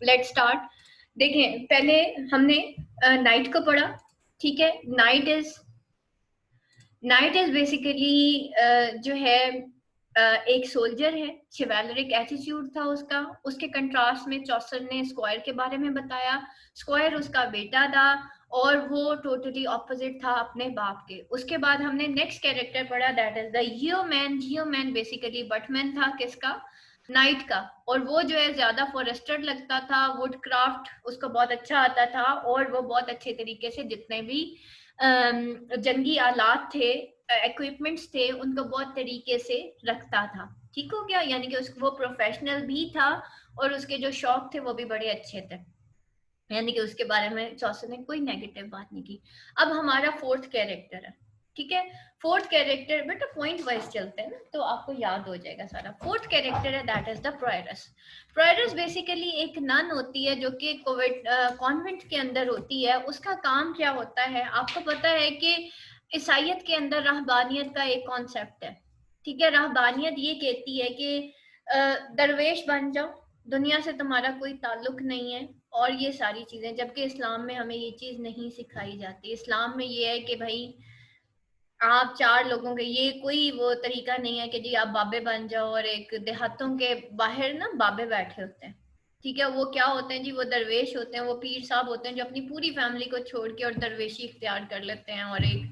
Let's start. देखें, पहले हमने नाइट को पढ़ा, ठीक है। नाइट इज बेसिकली जो है एक सोल्जर है, शिवैलरिक एटीट्यूड था उसका। उसके कंट्रास्ट में चौसर ने स्क्वायर के बारे में बताया। स्क्वायर उसका बेटा था और वो टोटली ऑपोजिट था अपने बाप के। उसके बाद हमने नेक्स्ट कैरेक्टर पढ़ा, दैट इज द जियोमैन। जियोमैन बेसिकली बटमैन था, किसका? नाइट का। और वो जो है ज्यादा फॉरेस्टर लगता था, वुड क्राफ्ट उसको बहुत अच्छा आता था और वो बहुत अच्छे तरीके से जितने भी जंगी आलात थे, इक्विपमेंट्स थे, उनको बहुत तरीके से रखता था। ठीक हो गया, यानी कि वो प्रोफेशनल भी था और उसके जो शौक थे वो भी बड़े अच्छे थे, यानी कि उसके बारे में चौसर ने कोई नेगेटिव बात नहीं की। अब हमारा फोर्थ कैरेक्टर है, ठीक है। फोर्थ कैरेक्टर बेटा पॉइंट वाइज चलते हैं ना, तो आपको याद हो जाएगा सारा। फोर्थ कैरेक्टर है, that is the prioress. Prioress basically एक नन होती है जो कि कॉन्वेंट के अंदर होती है। उसका काम क्या होता है? आपको पता है कि ईसाइयत के अंदर रहबानियत का एक कॉन्सेप्ट है, ठीक है। रहबानियत ये कहती है कि दरवेश बन जाओ, दुनिया से तुम्हारा कोई ताल्लुक नहीं है और ये सारी चीजें। जबकि इस्लाम में हमें ये चीज नहीं सिखाई जाती। इस्लाम में ये है कि भाई आप चार लोगों के, ये कोई वो तरीका नहीं है कि जी आप बाबे बन जाओ। और एक देहातों के बाहर ना बाबे बैठे होते हैं, ठीक है। वो क्या होते हैं जी? वो दरवेश होते हैं, वो पीर साहब होते हैं जो अपनी पूरी फैमिली को छोड़ के और दरवेशी इख्तियार कर लेते हैं और एक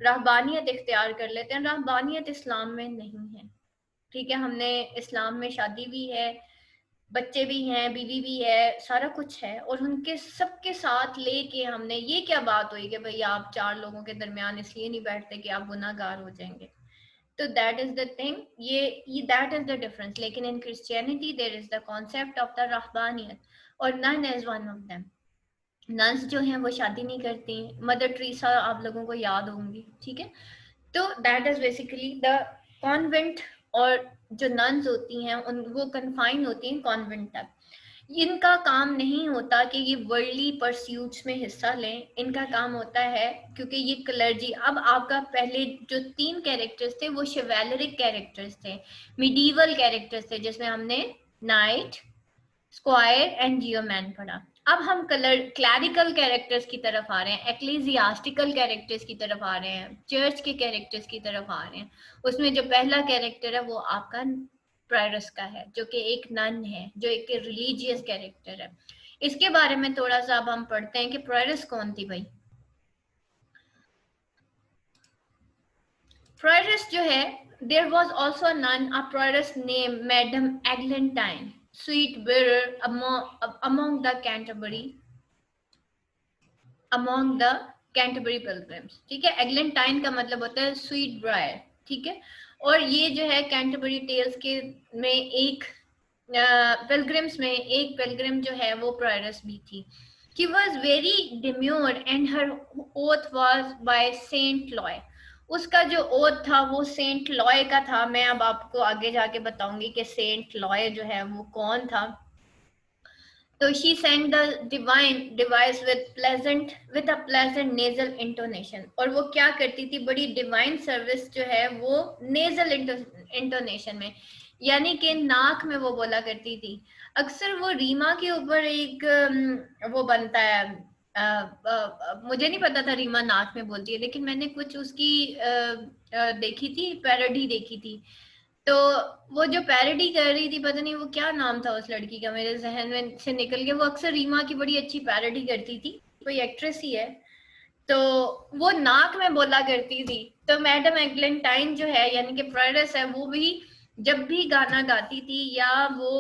रहबानियत इख्तियार कर लेते हैं। रहबानियत इस्लाम में नहीं है, ठीक है। हमने इस्लाम में शादी भी है, बच्चे भी हैं, बीवी भी है, सारा कुछ है, और उनके सबके साथ लेके हमने, ये क्या बात हुई कि भाई आप चार लोगों के दरमियान इसलिए नहीं बैठते कि आप गुनाहगार हो जाएंगे। तो दैट इज द थिंग, ये दैट इज द डिफरेंस। लेकिन in Christianity there is the concept of the रहबानियत, और nun is one of them. Nuns जो हैं वो शादी नहीं करती। मदर ट्रीसा आप लोगों को याद होंगी, ठीक है। तो that is basically the convent. और जो नन्स होती हैं उन वो कन्फाइन होती हैं कॉन्वेंट तक। इनका काम नहीं होता कि ये वर्ल्डली परस्यूट्स में हिस्सा लें। इनका काम होता है, क्योंकि ये क्लर्जी। अब आपका पहले जो तीन कैरेक्टर्स थे वो शिवैलरिक कैरेक्टर्स थे, मिडीवल कैरेक्टर्स थे, जिसमें हमने नाइट, स्क्वायर एंड जियोमैन पढ़ा। अब हम क्लैरिकल कैरेक्टर्स की तरफ आ रहे हैं, एक्लेसियास्टिकल कैरेक्टर्स की तरफ आ रहे हैं, चर्च के कैरेक्टर्स की तरफ आ रहे हैं। उसमें जो पहला कैरेक्टर है वो आपका प्रायरस का है, जो कि एक नन है, जो एक रिलीजियस कैरेक्टर है। इसके बारे में थोड़ा सा अब हम पढ़ते हैं कि प्रायरस कौन थी भाई। प्रायरस जो है, there was also a nun, a prioress name madam Eglantine, sweet bearer among the Canterbury pilgrims, ठीक है। एग्लेंटाइन का मतलब होता है स्वीट ब्रायर, ठीक है। और ये जो है कैंटरबरी टेल्स के में एक पिलग्रिम्स में एक पिलग्रिम जो है वो प्रायरस भी थी। She was very demure and her oath was by Saint Loy. उसका जो ओथ था वो सेंट लॉय का था। मैं अब आपको आगे जाके बताऊंगी कि सेंट लॉय जो है वो कौन था। तो she sang the divine device with a pleasant nasal intonation। और वो क्या करती थी? बड़ी डिवाइन सर्विस जो है वो नेजल इंटोनेशन में, यानी कि नाक में वो बोला करती थी। अक्सर वो रीमा के ऊपर एक वो बनता है, मुझे नहीं पता था रीमा नाक में बोलती है, लेकिन मैंने कुछ उसकी देखी थी, पैरोडी देखी थी। तो वो जो पैरोडी कर रही थी, पता नहीं वो क्या नाम था उस लड़की का, मेरे जहन में से निकल गया। वो अक्सर रीमा की बड़ी अच्छी पैरोडी करती थी, कोई एक्ट्रेस ही है। तो वो नाक में बोला करती थी। तो मैडम एग्लेंटाइन जो है, यानी कि प्रायरस है, वो भी जब भी गाना गाती थी या वो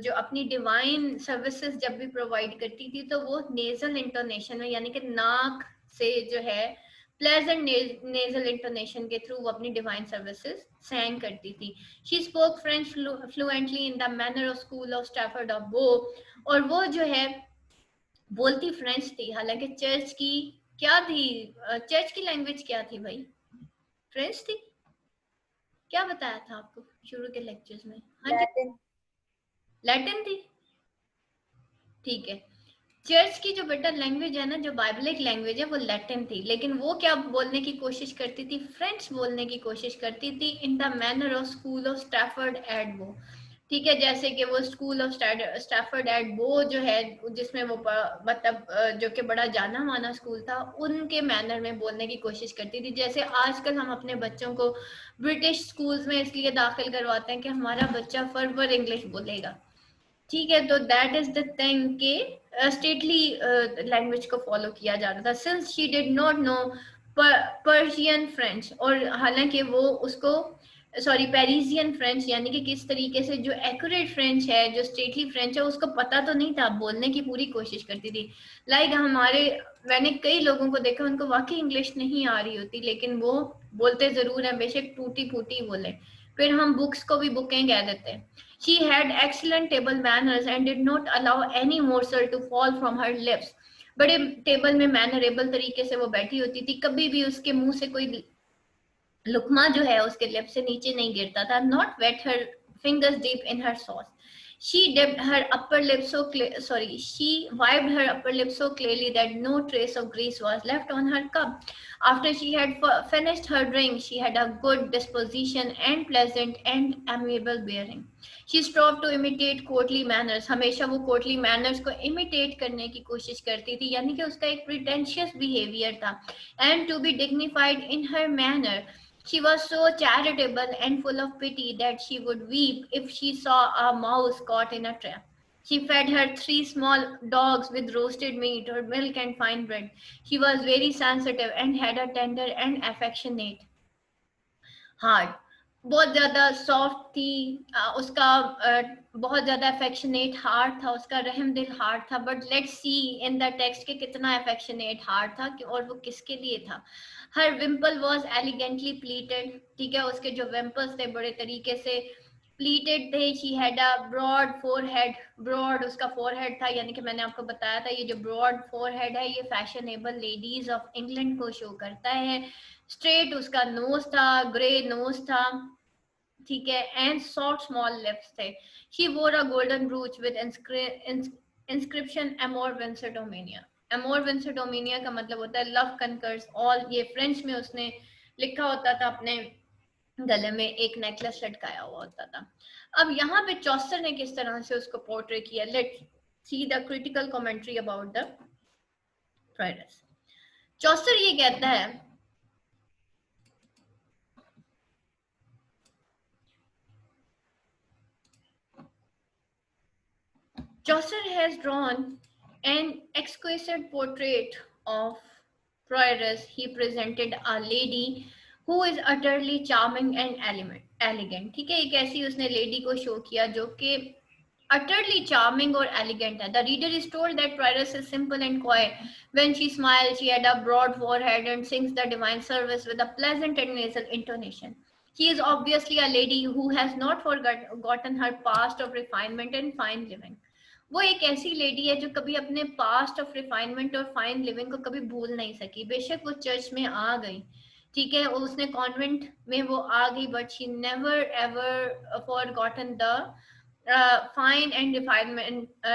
जो अपनी डिवाइन सर्विसेज जब भी प्रोवाइड करती थी, तो वो नेजल इंटोनेशन में, यानी कि नाक से जो है प्लेजेंट नेजल इंटोनेशन के थ्रू वो अपनी डिवाइन सर्विसेज सैंग करती थी। She spoke French fluently in the manner of school of Stafford of बो। और वो जो है बोलती फ्रेंच थी, हालांकि चर्च की क्या थी, चर्च की लैंग्वेज क्या थी भाई? फ्रेंच थी। क्या बताया था आपको शुरू के लेक्चर्स में? हाँ जी, लैटिन थी, ठीक है। चर्च की जो बेटा लैंग्वेज है ना, जो बाइबलिक लैंग्वेज है, वो लैटिन थी। लेकिन वो क्या बोलने की कोशिश करती थी? फ्रेंच बोलने की कोशिश करती थी, in the manner of school of Stafford एड वो, ठीक है, जैसे कि वो स्कूल ऑफ स्टैफर्ड एट वो जो है जिसमें वो मतलब जो कि बड़ा जाना माना स्कूल था, उनके मैनर में बोलने की कोशिश करती थी। जैसे आजकल हम अपने बच्चों को ब्रिटिश स्कूल्स में इसलिए दाखिल करवाते हैं कि हमारा बच्चा फर्वर इंग्लिश बोलेगा। ठीक है, तो दैट इज द थिंग कि स्टेटली लैंग्वेज को फॉलो किया जाता था, since she did not know Persian French, और हालांकि वो उसको सॉरी पेरिजियन फ्रेंच, यानी कि किस तरीके से जो एक्यूरेट फ्रेंच है, जो स्टेटली फ्रेंच है, उसको पता तो नहीं था, बोलने की पूरी कोशिश करती थी। लाइक हमारे, मैंने कई लोगों को देखा उनको वाकई इंग्लिश नहीं आ रही होती, लेकिन वो बोलते जरूर है, बेशक टूटी फूटी बोले। फिर हम बुक्स को भी बुकें कह देते हैं। She had excellent table manners and did not allow any morsel to fall from her lips. बड़े टेबल में मैनरेबल तरीके से वो बैठी होती थी, कभी भी उसके मुंह से कोई लुकमा जो है उसके लिप से नीचे नहीं गिरता था. Not wet her fingers deep in her sauce. She dipped her upper lip so she wiped her upper lip so clearly that no trace of grease was left on her cup. After she had finished her drink, she had a good disposition and pleasant and amiable bearing. She strove to imitate courtly manners. हमेशा वो courtly manners को imitate करने की कोशिश करती थी, यानी कि उसका एक pretentious behavior था. And to be dignified in her manner. She was so charitable and full of pity that she would weep if she saw a mouse caught in a trap. She fed her 3 small dogs with roasted meat or milk and fine bread. She was very sensitive and had a tender and affectionate heart. बहुत ज्यादा soft थी, उसका बहुत ज्यादा affectionate heart था, उसका रहम दिल हार्ट था. But let's see in the text के कितना अफेक्शनेट हार्ट था और वो किसके लिए था. हर विम्पल वॉज एलिगेंटली प्लीटेड. ठीक है, उसके जो विम्पल्स थे बड़े तरीके से प्लीटेड थे. She had a broad forehead. Broad उसका फोरहेड था, यानी कि मैंने आपको बताया था ये जो ब्रॉड फोरहेड है ये फैशनेबल लेडीज ऑफ इंग्लैंड को शो करता है. स्ट्रेट उसका नोज था, ग्रे नोज था. ठीक है, एंड शॉर्ट स्मॉल लिप्स थे. She wore a golden brooch with inscription एमोर विंसेडोमिनिया. एमोर विंसेडोमिनिया का मतलब होता है लव कनकर्स ऑल. ये फ्रेंच में उसने लिखा होता था, अपने गले में एक नेकलेस लटकाया हुआ होता था. अब यहाँ पे चौसर ने किस तरह से उसको पोर्ट्रे किया. Let's see the critical commentary about the prioress. Chaucer ये कहता है, Chaucer has drawn an exquisite portrait of Prioress. He presented a lady who is utterly charming and elegant. ठीक है, एक ऐसी उसने लेडी को शो किया जो कि utterly charming or elegant है. The reader is told that Prioress is simple and quiet. When she smiles, she had a broad forehead and sings the divine service with a pleasant and nasal intonation. She is obviously a lady who has not forgotten her past of refinement and fine living. वो एक ऐसी lady है जो कभी अपने past of refinement और fine living को कभी भूल नहीं सकी. बेशक वो चर्च में आ गई, ठीक है, उसने कॉन्वेंट में वो आ गई, but she never ever forgotten the fine and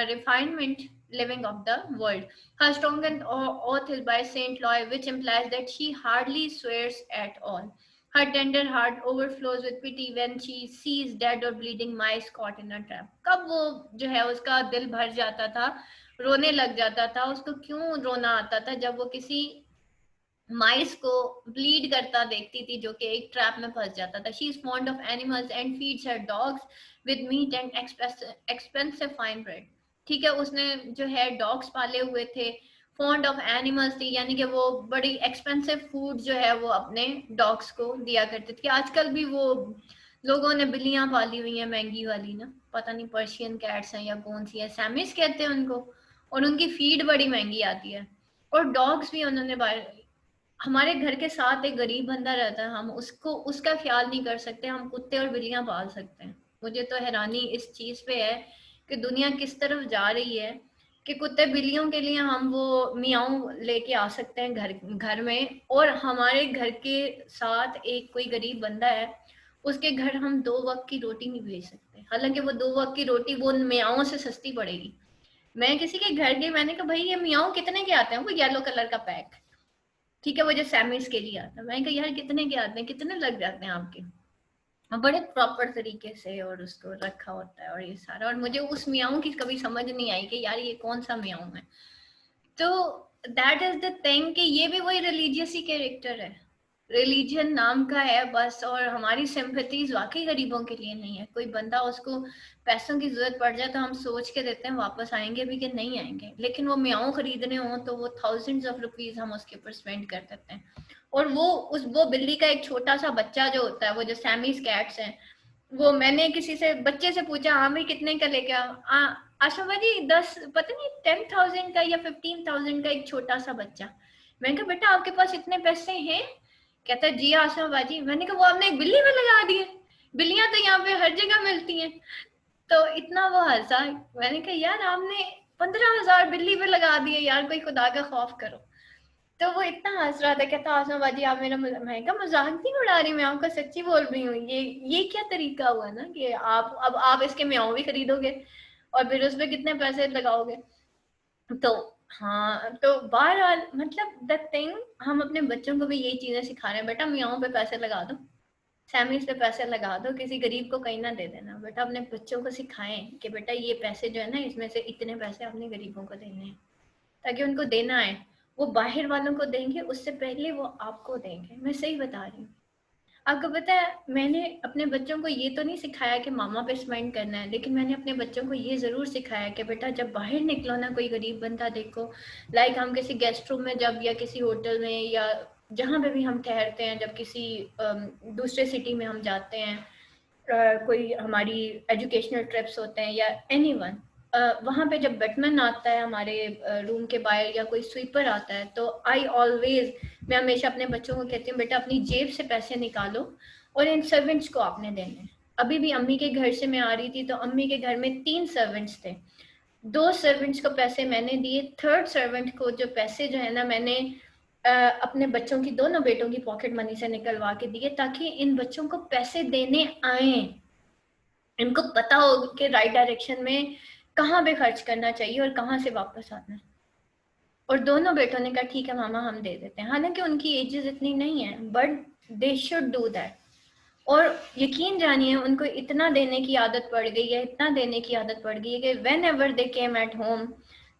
refinement living of the world. Her strongest oath is by Saint Loy, which implies that she hardly swears at all. Her tender heart overflows with pity when she sees dead or bleeding mice caught in a trap. कब वो जो है उसका दिल भर जाता था, रोने लग जाता था. उसको क्यों रोना आता था? जब वो किसी माइस को ब्लीड करता देखती थी जो कि एक ट्रैप में फंस जाता था. She is fond of animals and feeds her dogs with meat and expensive fine bread. ठीक है, उसने जो है डॉग्स पाले हुए थे, फॉन्ड ऑफ एनिमल्स थी, यानी कि वो बड़ी एक्सपेंसिव फूड जो है वो अपने डॉग्स को दिया करते थे. आजकल भी वो लोगों ने बिल्लियां पाली हुई हैं महंगी वाली ना, पता नहीं पर्शियन कैट्स हैं या कौन सी है, सैमिस कहते हैं उनको, और उनकी फीड बड़ी महंगी आती है. और डॉग्स भी उन्होंने हमारे घर के साथ एक गरीब बंदा रहता है, हम उसको उसका ख्याल नहीं कर सकते, हम कुत्ते और बिल्लियां पाल सकते हैं. मुझे तो हैरानी इस चीज पे है कि दुनिया किस तरफ जा रही है कि कुत्ते बिल्लियों के लिए हम वो मियाऊ लेके आ सकते हैं घर में, और हमारे घर के साथ एक कोई गरीब बंदा है, उसके घर हम 2 वक्त की रोटी नहीं भेज सकते. हालांकि वो 2 वक्त की रोटी वो मियाओं से सस्ती पड़ेगी. मैं किसी के घर गई, मैंने कहा भाई ये मियाओ कितने के आते हैं? वो येलो कलर का पैक, ठीक है, वो जो सैमिस के लिए आता है. मैंने कहा यार कितने के आते हैं, कितने लग जाते हैं आपके? बड़े प्रॉपर तरीके से और उसको रखा होता है और ये सारा। और मुझे उस मियाओं की कभी समझ नहीं आई कि यार ये कौन सा मियाओ है। तो दैट इज द थिंग कि ये भी वही रिलीजियस ही कैरेक्टर है, रिलीजन नाम का है बस। और हमारी सिंपैथीज वाकई गरीबों के लिए नहीं है। कोई बंदा उसको पैसों की जरूरत पड़ जाए तो हम सोच के देते हैं वापस आएंगे भी कि नहीं आएंगे, लेकिन वो मियाओ खरीदने हो तो वो थाउजेंड्स ऑफ रुपीज हम उसके ऊपर स्पेंड कर देते हैं। और वो बिल्ली का एक छोटा सा बच्चा जो होता है, वो जो सैमीज कैट्स हैं, वो मैंने किसी से बच्चे से पूछा, हाँ भाई कितने का लेके आशा जी 10 पता नहीं 10,000 का या 15,000 का एक छोटा सा बच्चा। मैंने कहा बेटा आपके पास इतने पैसे हैं? कहता जी आशा बाजी। मैंने कहा वो आपने एक बिल्ली में लगा दिए, बिल्लियां तो यहाँ पे हर जगह मिलती हैं। तो इतना वो हंसा। मैंने कहा यार आपने 15,000 बिल्ली पे लगा दिए यार, कोई खुदा का खौफ करो। तो वो इतना हंस रहा था, कहता आसमा बाजी आप मेरा मैं कहा मजाक नहीं उड़ा रही, मैं आपको सच्ची बोल रही हूँ। ये क्या तरीका हुआ ना कि आप अब आप इसके म्याऊं भी खरीदोगे और फिर उसमें कितने पैसे लगाओगे। तो हाँ, तो बहरहाल मतलब द थिंग, हम अपने बच्चों को भी यही चीजें सिखा रहे हैं, बेटा म्याऊं पे पैसे लगा दो, सैमरीज पे पैसे लगा दो, किसी गरीब को कहीं ना दे देना। बेटा अपने बच्चों को सिखाएं कि बेटा ये पैसे जो है ना, इसमें से इतने पैसे अपने गरीबों को देने हैं, ताकि उनको देना है। वो बाहर वालों को देंगे उससे पहले वो आपको देंगे। मैं सही बता रही हूँ। आपको पता है मैंने अपने बच्चों को ये तो नहीं सिखाया कि मामा पे स्पेंड करना है, लेकिन मैंने अपने बच्चों को ये जरूर सिखाया कि बेटा जब बाहर निकलो ना, कोई गरीब बंदा देखो, लाइक हम किसी गेस्ट रूम में जब, या किसी होटल में, या जहाँ पे भी हम ठहरते हैं, जब किसी दूसरे सिटी में हम जाते हैं, कोई हमारी एजुकेशनल ट्रिप्स होते हैं, या एनी वन, वहाँ पे जब बैटमैन आता है हमारे रूम के बाहर, या कोई स्वीपर आता है, तो आई ऑलवेज, मैं हमेशा अपने बच्चों को कहती हूँ बेटा अपनी जेब से पैसे निकालो और इन सर्वेंट्स को आपने देने हैं। अभी भी अम्मी के घर से मैं आ रही थी तो अम्मी के घर में 3 सर्वेंट्स थे। 2 सर्वेंट्स को पैसे मैंने दिए, थर्ड सर्वेंट को जो पैसे जो है ना, मैंने अपने बच्चों की, दोनों बेटों की पॉकेट मनी से निकलवा के दिए, ताकि इन बच्चों को पैसे देने आए, इनको पता हो कि राइट डायरेक्शन में कहाँ पे खर्च करना चाहिए और कहाँ से वापस आना है। और दोनों बेटों ने कहा ठीक है मामा हम दे देते हैं, हालांकि उनकी एजेस इतनी नहीं है, but they should do that. और यकीन जानिए उनको इतना देने की आदत पड़ गई है, इतना देने की आदत पड़ गई है कि when ever they came at home,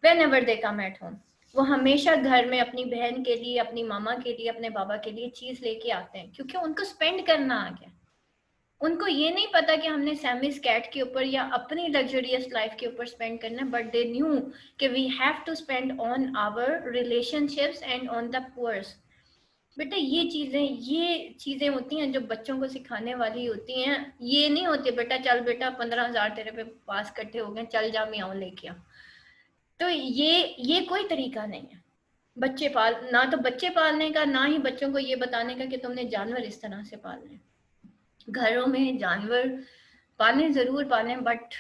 when ever they come at home, वो हमेशा घर में अपनी बहन के लिए, अपनी मामा के लिए, अपने बाबा के लिए चीज लेके आते हैं, क्योंकि उनको स्पेंड करना आ गया। उनको ये नहीं पता कि हमने सैमीज कैट के ऊपर या अपनी लग्जरियस लाइफ के ऊपर स्पेंड करना है, बट दे न्यू कि we have to spend on our relationships and on the poors. बेटा ये चीजें होती हैं जो बच्चों को सिखाने वाली होती हैं। ये नहीं होती बेटा चल बेटा 15,000 तेरे पे पास इकट्ठे हो गए, चल जा मैं आऊं लेके आ। तो ये कोई तरीका नहीं है बच्चे पाल, ना तो बच्चे पालने का, ना ही बच्चों को ये बताने का कि तुमने जानवर इस तरह से पालने। घरों में जानवर पालें, जरूर पालें, बट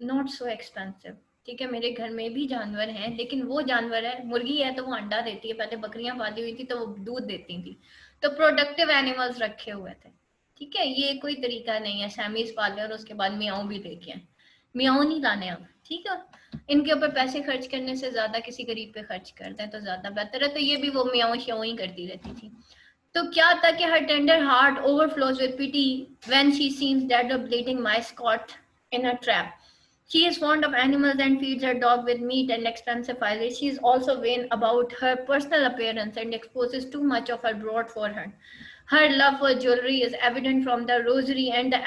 नॉट सो एक्सपेंसिव। ठीक है, मेरे घर में भी जानवर हैं, लेकिन वो जानवर है, मुर्गी है तो वो अंडा देती है, पहले बकरियां पाली हुई थी तो वो दूध देती थी, तो प्रोडक्टिव एनिमल्स रखे हुए थे। ठीक है, ये कोई तरीका नहीं है सैमीज पाले और उसके बाद मियाओ भी लेके आए। मियाओ नहीं लाने अब, ठीक है। इनके ऊपर पैसे खर्च करने से ज्यादा किसी गरीब पे खर्च करते हैं तो ज्यादा बेहतर है। तो ये भी वो मियाओ श्याओ ही करती रहती थी। तो क्या था कि her tender heart overflows with pity when she sees that the bleeding mice caught in a trap. She is fond of animals and feeds her dog with meat and expensive files. She is also vain about her personal appearance and exposes too much of her broad forehead. Her love for jewelry is evident from the rosary and the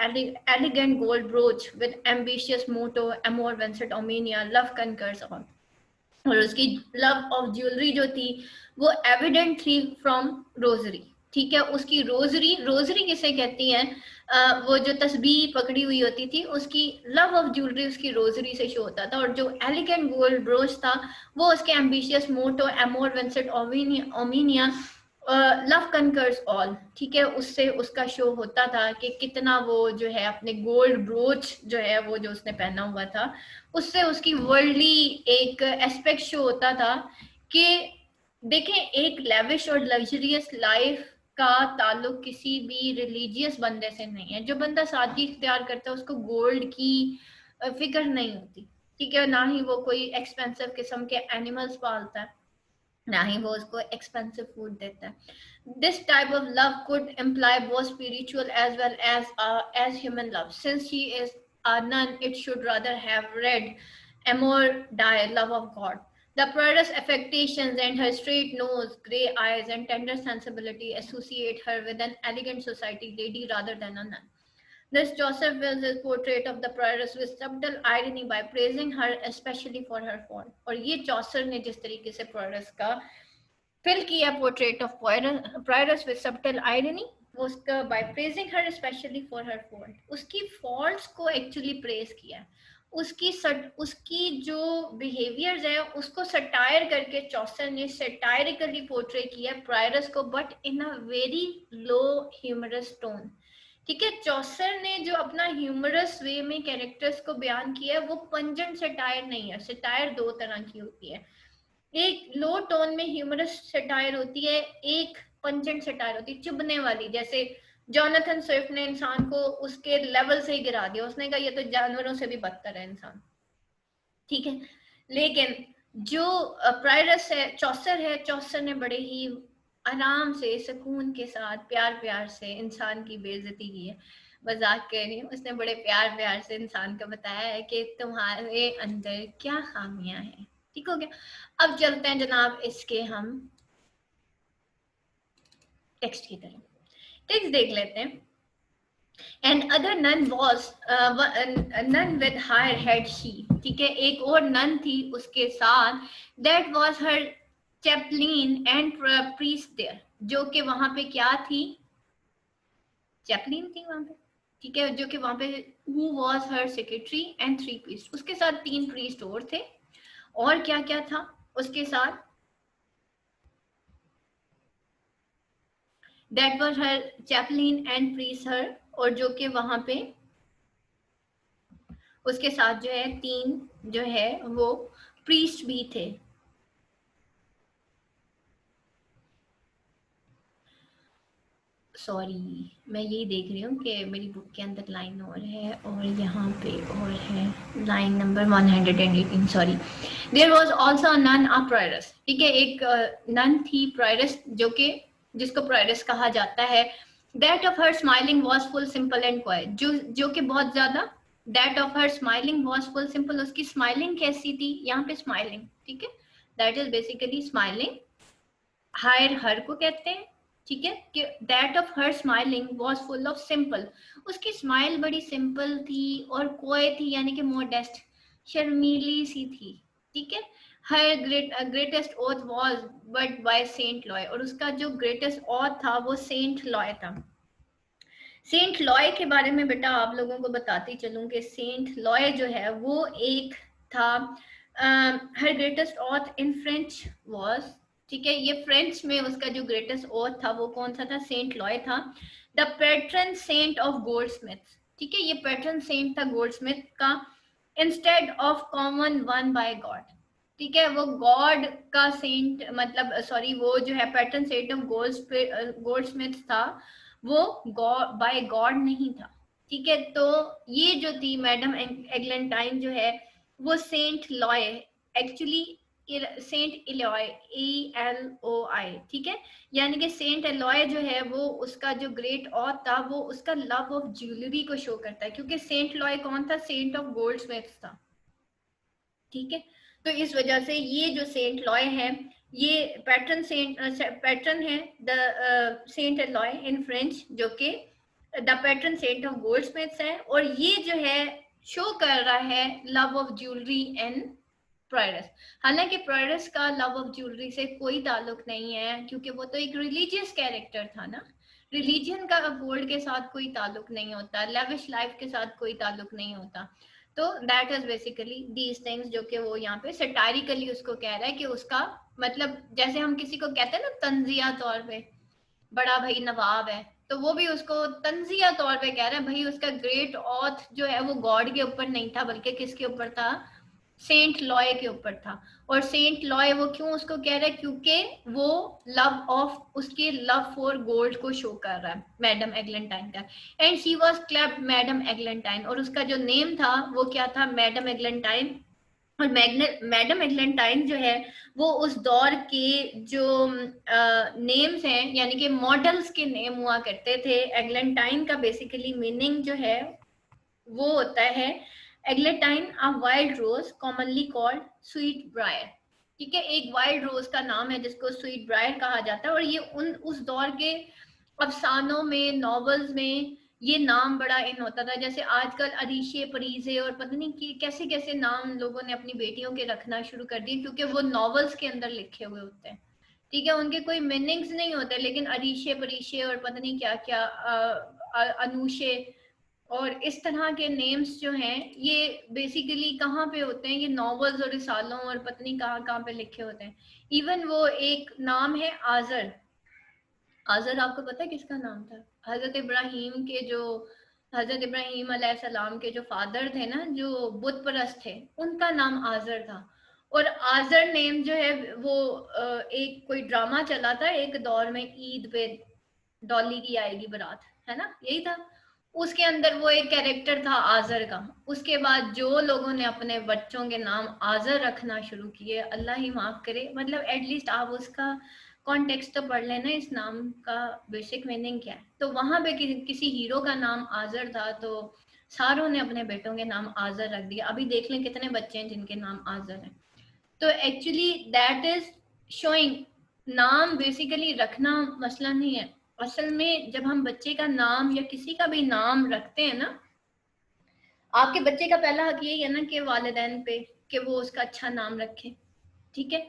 elegant gold brooch with ambitious motto Amor vincit omnia, love conquers all. और उसकी love of jewellery जो थी वो evident थी from rosary. ठीक है, उसकी rosary, rosary किसे कहती है, वो जो तस्बीह पकड़ी हुई होती थी, उसकी लव ऑफ ज्वेलरी उसकी रोजरी से शो होता था। और जो एलिगेंट गोल्ड ब्रोच था वो उसके एम्बिशियस मोटो Amor Vincent ओमिनिया, love conquers all. ठीक है, उससे उसका शो होता था कि कितना वो जो है अपने गोल्ड ब्रोच जो है वो जो उसने पहना हुआ था, उससे उसकी वर्ल्डली एक एस्पेक्ट शो होता था। कि देखें, एक लेविश और लग्जरियस लाइफ का ताल्लुक किसी भी रिलीजियस बंदे से नहीं है। जो बंदा सादगी इख्तियार करता है उसको गोल्ड की फिक्र नहीं होती। ठीक है, ना ही वो कोई एक्सपेंसिव किस्म के एनिमल्स पालता है। ना ही वो उसको एक्सपेंसिव फूड देता है. This type of love could imply both spiritual as well as human love. Since she is a nun, it should rather have read Amor Dai, love of God. The precious affectations and her straight nose, grey eyes, and tender sensibility associate her with an elegant society lady rather than a nun. Thus, Joseph fills his portrait of the prioress with subtle irony by praising her especially for her fall. और ये चौसर ने जिस तरीके से prioress का फिल किया portrait of prioress with subtle irony, वो उसका by praising her specially for her fault, उसकी फॉल्ट्स को एक्चुअली प्रेज किया, उसकी जो बिहेवियर्स है उसको सटायर करके चौसर ने सटायरिकली पोर्ट्रे किया प्रायरस को, but in a very low humorous tone. ठीक है, चौसर ने जो अपना ह्यूमरस वे में कैरेक्टर्स को बयान किया है वो पंजेंट सटायर नहीं है. सटायर दो तरह की होती है, एक लो टोन में ह्यूमरस सटायर होती है, एक पंजेंट सटायर होती है, चुभने वाली. जैसे जॉनथन स्विफ्ट ने इंसान को उसके लेवल से ही गिरा दिया, उसने कहा ये तो जानवरों से भी बदतर है इंसान. ठीक है, लेकिन जो प्रायरस है, चौसर है, चौसर ने बड़े ही आराम से सुकून के साथ प्यार प्यार से इंसान की बेइज्जती की है. मजाक कर रही हूँ, उसने बड़े प्यार प्यार से इंसान को बताया है कि तुम्हारे अंदर क्या खामियां हैं. ठीक हो गया. अब चलते हैं जनाब इसके हम टेक्स्ट की तरफ. टेक्स्ट देख लेते हैं. And other nun was nun with higher head she. ठीक है, एक और नन थी उसके साथ. That was her chaplain and priest there. जो कि वहां पे क्या थी, चैपलिन थी वहां पे. ठीक है, जो कि वहां पे who was her secretary and 3 priest. उसके साथ 3 priest और थे. और क्या क्या था उसके साथ, that was her chaplain and priest her. और जो कि वहां पे उसके साथ जो है 3 जो है वो प्रीस्ट भी थे. सॉरी, मैं यही देख रही हूँ कि मेरी बुक के अंदर लाइन और है और यहाँ पे और है line number 118. Sorry. There was also a nun a prioress. ठीक है, एक नन थी प्रायरस जो कि जिसको प्रायरस कहा जाता है. That of her smiling was full simple and quiet. जो कि बहुत ज्यादा, that of her smiling was full simple, उसकी स्माइलिंग कैसी थी, यहाँ पे स्माइलिंग. ठीक है, दैट इज बेसिकली स्माइलिंग. हायर हर को कहते हैं. ठीक है, कि that of her smiling was full of simple. उसकी स्माइल बड़ी सिंपल थी और कोय थी, यानी कि मोडेस्ट, शर्मीली सी थी. ठीक है, her greatest oath was but by saint Loy. और उसका जो ग्रेटेस्ट ओथ था वो सेंट लॉय था. सेंट लॉय के बारे में बेटा आप लोगों को बताती चलूं कि सेंट लॉय जो है वो एक था, her greatest oath in French was. ठीक है, ये फ्रेंच में उसका जो ग्रेटेस्ट ऑथ था वो कौन सा था, सेंट लॉय था. The patron saint of goldsmith. ठीक है, ये पैट्रन सेंट था गोल्ड स्मिथ का, instead of common one by God. ठीक है, वो गॉड का सेंट, मतलब सॉरी, वो जो है patron saint of goldsmith था, वो बाय गॉड नहीं था. ठीक है, तो ये जो थी मैडम एग्लेंटाइन जो है वो saint Loy, actually saint Eloy, ELOI. ठीक है, यानी कि सेंट एलॉय जो है वो उसका जो ग्रेट ऑथ था वो उसका लव ऑफ ज्वेलरी को शो करता है, क्योंकि सेंट लॉय कौन था, सेंट ऑफ गोल्ड स्मिथ था. ठीक है, तो इस वजह से ये जो सेंट लॉय है ये पैटर्न है the Saint Loy in French, जो कि the pattern saint of goldsmiths है. और ये जो है शो कर रहा है love of jewellery and Prioress. हालांकि प्रायरस का लव ऑफ ज्वेलरी से कोई ताल्लुक नहीं है, क्योंकि वो तो एक रिलीजियस कैरेक्टर था ना. रिलीजन का गोल्ड के साथ कोई ताल्लुक नहीं होता, लेविश लाइफ के साथ कोई ताल्लुक नहीं होता. तो that is basically these things, जो कि वो यहाँ पे सटारिकली उसको कह रहा है कि उसका मतलब जैसे हम किसी को कहते हैं ना तंजिया तौर पे, बड़ा भाई नवाब है, तो वो भी उसको तंजिया तौर पे कह रहा है भाई उसका ग्रेट ऑथ जो है वो गॉड के ऊपर नहीं था बल्कि किसके ऊपर था, सेंट लॉय के ऊपर था. और सेंट लॉय वो क्यों उसको कह रहा है, क्योंकि वो लव ऑफ उसके लव फॉर गोल्ड को शो कर रहा है मैडम एग्लेंटाइन का. And she was clapped madam Eglantine, और उसका जो नेम था वो क्या था, मैडम एग्लेंटाइन. और मैडम एग्लेंटाइन जो है वो उस दौर के जो नेम्स हैं, यानी कि मॉडल्स के नेम हुआ करते थे। एग्लेंटाइन का बेसिकली मीनिंग जो है वो होता है एग्लेटाइन, अ वाइल्ड रोज कॉमनली कॉल्ड स्वीट ब्रायर। ठीक है, एक वाइल्ड रोज का नाम है जिसको स्वीट ब्रायर कहा जाता है। और ये उस दौर के अफसानों में, नॉवेल्स में ये नाम बड़ा इन होता था। जैसे आजकल अरीशे, परीजे और पता नहीं कि कैसे कैसे नाम लोगों ने अपनी बेटियों के रखना शुरू कर दिए, क्योंकि वो नॉवेल्स के अंदर लिखे हुए होते हैं। ठीक है, उनके कोई मीनिंग्स नहीं होते, लेकिन अरीशे, परीशे और पता नहीं क्या क्या, अनुशे और इस तरह के नेम्स जो हैं ये बेसिकली कहाँ पे होते हैं, ये नॉवेल्स और रिसालों और पता नहीं कहाँ कहाँ पे लिखे होते हैं। इवन वो एक नाम है आजर। आजर आपको पता है किसका नाम था? हजरत इब्राहिम के जो, हजरत इब्राहिम अलैहिस्सलाम के जो फादर थे ना, जो बुत परस्त थे, उनका नाम आजर था। और आजर नेम जो है वो एक कोई ड्रामा चला था एक दौर में, ईद पे डॉली की आएगी बारात, है ना, यही था। उसके अंदर वो एक कैरेक्टर था आजर का। उसके बाद जो लोगों ने अपने बच्चों के नाम आजर रखना शुरू किए, अल्लाह ही माफ करे, मतलब एटलीस्ट आप उसका कॉन्टेक्स्ट तो पढ़ लेना, इस नाम का बेसिक मीनिंग क्या है। तो वहां पे किसी हीरो का नाम आजर था, तो सारों ने अपने बेटों के नाम आजर रख दिया। अभी देख लें कितने बच्चे हैं जिनके नाम आजर हैं। तो एक्चुअली दैट इज शोइंग, नाम बेसिकली रखना मसला नहीं है। असल में जब हम बच्चे का नाम या किसी का भी नाम रखते हैं ना, आपके बच्चे का पहला हक यही है ना कि वालिदैन पे कि वो उसका अच्छा नाम रखे। ठीक है,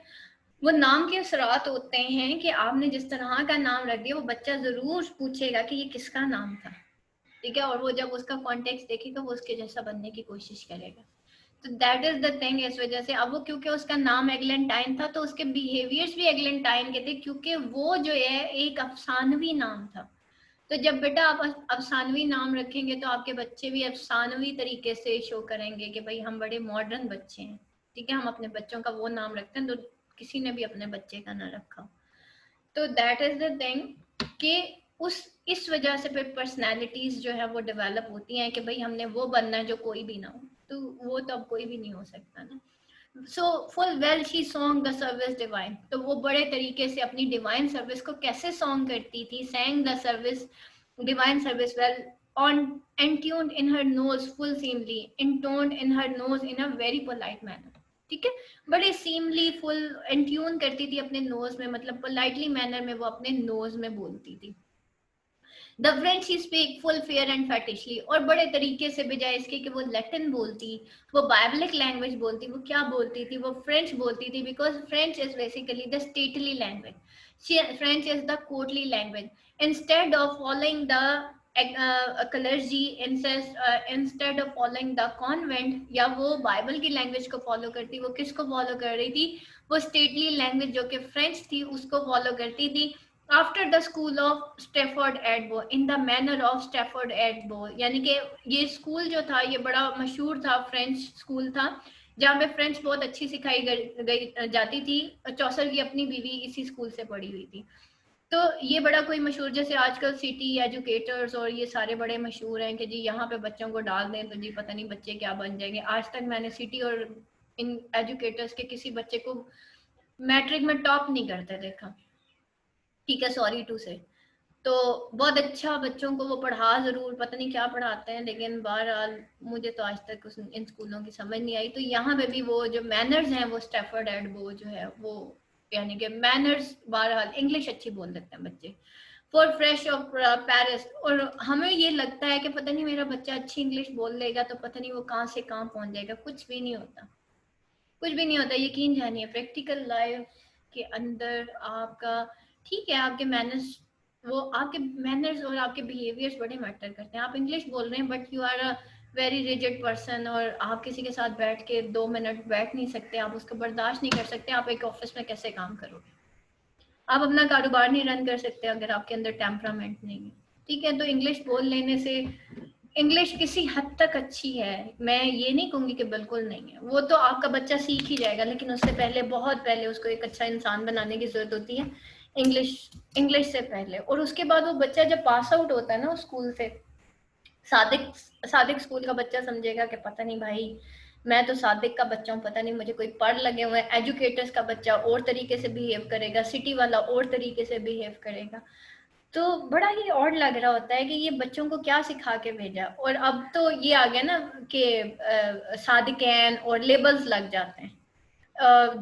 वो नाम के असरात होते हैं कि आपने जिस तरह का नाम रख दिया, वो बच्चा जरूर पूछेगा कि ये किसका नाम था। ठीक है, और वो जब उसका कॉन्टेक्स्ट देखेगा वो उसके जैसा बनने की कोशिश करेगा। तो दैट इज द थिंग। इस वजह से अब वो, क्योंकि उसका नाम एग्लेंटाइन था, तो उसके बिहेवियर्स भी एग्लेंटाइन के थे, क्योंकि वो जो है एक अफसानवी नाम था। तो जब बेटा आप अफसानवी नाम रखेंगे तो आपके बच्चे भी अफसानवी तरीके से शो करेंगे कि भाई हम बड़े मॉडर्न बच्चे हैं। ठीक है, हम अपने बच्चों का वो नाम रखते हैं तो किसी ने भी अपने बच्चे का ना रखा। तो दैट इज द थिंग कि उस इस वजह से फिर पर्सनैलिटीज जो है वो डेवलप होती हैं कि भाई हमने वो बनना है जो कोई भी ना हो। तो वो तो अब कोई भी नहीं हो सकता ना। So full well she song the service divine, तो वो बड़े तरीके से अपनी डिवाइन सर्विस को कैसे सॉन्ग करती थी, sang the service, divine service well on entuned in her nose full seemly, intoned in her nose in a very polite manner। ठीक है, बड़े सीमली फुल एंट्यून करती थी अपने नोज में, मतलब पोलाइटली मैनर में वो अपने नोज में बोलती थी। The French he speak full fair and fetisly, और बड़े तरीके से, बजाय इसके कि वो लैटिन बोलती, वो बाइबलिक लैंग्वेज बोलती, वो क्या बोलती थी, वो फ्रेंच बोलती थी, because French is basically the stately language. French is the courtly language. Instead of following the clergy, instead of following the convent, या वो बाइबल की लैंग्वेज को फॉलो करती, वो किसको फॉलो कर रही थी? वो स्टेटली लैंग्वेज जो कि फ्रेंच थी उसको फॉलो करती थी। After the school of Stafford एडबो, in the manner of Stafford एडबो, यानी कि ये स्कूल जो था ये बड़ा मशहूर था, फ्रेंच स्कूल था जहाँ पे फ्रेंच बहुत अच्छी सिखाई गई जाती थी। चौसर की अपनी बीवी इसी स्कूल से पढ़ी हुई थी। तो ये बड़ा कोई मशहूर, जैसे आजकल सिटी एजुकेटर्स और ये सारे बड़े मशहूर हैं कि जी यहाँ पे बच्चों को डाल दें तो जी पता नहीं बच्चे क्या बन जाएंगे। आज तक मैंने सिटी और इन एजुकेटर्स के किसी बच्चे को मैट्रिक में टॉप नहीं करते देखा। ठीक है, सॉरी टू से। तो बहुत अच्छा बच्चों को वो पढ़ा जरूर, पता नहीं क्या पढ़ाते हैं, लेकिन बहरहाल मुझे तो आज तक इन स्कूलों की समझ नहीं आई। तो यहाँ पे भी वो जो मैनर्स हैं वो स्टैफर्ड एडबो जो है वो, यानी कि मैनर्स, बहरहाल इंग्लिश अच्छी बोल लेते हैं बच्चे। फॉर फ्रेश ऑफ पेरिस, और हमें ये लगता है कि पता नहीं मेरा बच्चा अच्छी इंग्लिश बोल लेगा तो पता नहीं वो कहाँ से कहाँ पहुंच जाएगा। कुछ भी नहीं होता, कुछ भी नहीं होता, यकीन जानिए। प्रैक्टिकल लाइफ के अंदर आपका, ठीक है, आपके मैनर्स, वो आपके मैनर्स और आपके बिहेवियर्स बड़े मैटर करते हैं। आप इंग्लिश बोल रहे हैं but you are a very rigid person, और आप किसी के साथ बैठ के 2 मिनट बैठ नहीं सकते, आप उसको बर्दाश्त नहीं कर सकते। आप एक ऑफिस में कैसे काम करोगे? आप अपना कारोबार नहीं रन कर सकते अगर आपके अंदर टेम्परामेंट नहीं है। ठीक है, तो इंग्लिश बोल लेने से, इंग्लिश किसी हद तक अच्छी है, मैं ये नहीं कहूंगी कि बिल्कुल नहीं है। वो तो आपका बच्चा सीख ही जाएगा, लेकिन उससे पहले, बहुत पहले उसको एक अच्छा इंसान बनाने की जरूरत होती है इंग्लिश, इंग्लिश से पहले। और उसके बाद वो बच्चा जब पास आउट होता है ना उस स्कूल से, सादिक सादिक स्कूल का बच्चा समझेगा कि पता नहीं भाई मैं तो सादिक का बच्चा हूँ, पता नहीं मुझे कोई पढ़ लगे हुए हैं। एजुकेटर्स का बच्चा और तरीके से बिहेव करेगा, सिटी वाला और तरीके से बिहेव करेगा। तो बड़ा ही ऑड लग रहा होता है कि ये बच्चों को क्या सिखा के भेजा। और अब तो ये आ गया ना कि सादिकैन और लेबल्स लग जाते हैं।